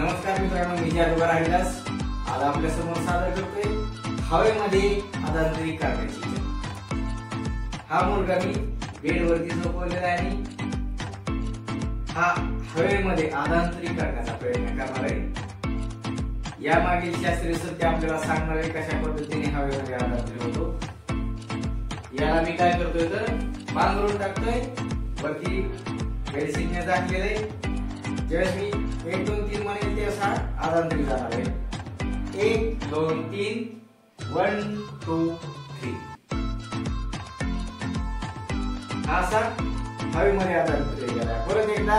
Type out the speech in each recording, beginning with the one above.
नमस्कार मित्रांनो, मी जादूगार हरिदास आज आपल्या समोर सादर करतोय हवेमध्ये अधांतरी करण्याची चेष्टा। हा मुलगा मी बेडवरती झोपवलेला आहे आणि हा हवेमध्ये अधांतरी करण्याचा प्रयत्न करणार आहे। या मागील शास्त्रीय सत्य आपल्याला सांगणार आहे कशा पद्धतीने हवेमध्ये अधांतरी होतो। याला मी काय करतोय तर पांघरून टाकतोय, वरती बेडशीटने झाकलेले। ज्यावेळेस मी 1 2 3 म्हणेल त्यावेळेस हा अधांतरी जाणार आहे। 1 2 3 1 2 3 हा असा हवेमध्ये अधांतरी गेला। परत एकदा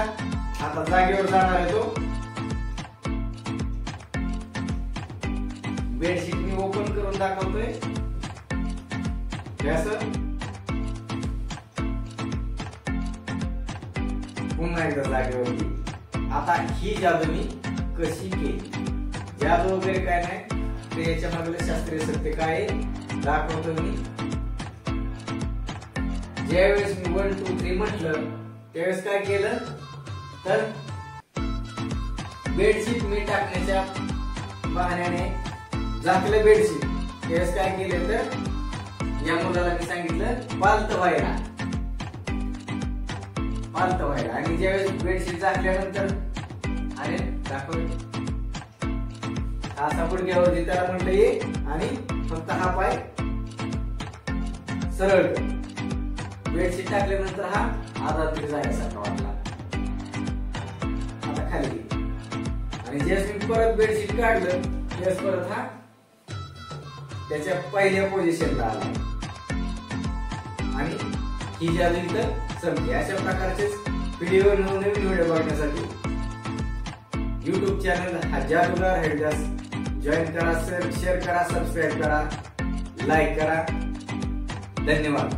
आता जागेवर जाणार आहे तो। बेडशीट मी ओपन करून दाखवतोय। असं पुन्हा एकदा जागेवरती। आता ही जादू मी कशी केली, जादू वगैरे काय नाही, ते याच्या मागलं शास्त्रीय सत्य काय आहे दाखवतो मी। ज्यावेळेस मी 1 2 3 म्हटलं त्यावेळेस काय केलं तर बेडशीट मी टाकण्याच्या बहाण्याने झाकलं बेडशीट। त्यावेळेस काय केलं तर या मुलाला मी सांगितलं पालत व्हायला आणि ज्यावेळेस बेडशीट झाकल्यानंतर अरे दाखव असा गुडघ्यावरती त्याला म्हटलं ये आणि फक्त हा पाय सरळ कर। बेडशीट टाकल्यानंतर हा अधांतरी जाण्यासारखा वाटला। आता खाली आणि ज्यावेळेस मी परत बेडशीट काढलं त्यावेळेस परत हा त्याच्या पहिल्या पोझिशनला आला आणि ही जादू इथं संपली। अशा प्रकारचे व्हिडिओ नवीन व्हिडिओ बघण्यासाठी YouTube चॅनल हा जादूगार हरिदास जॉईन करा, शेअर करा, सबस्क्राईब करा, लाईक करा। धन्यवाद।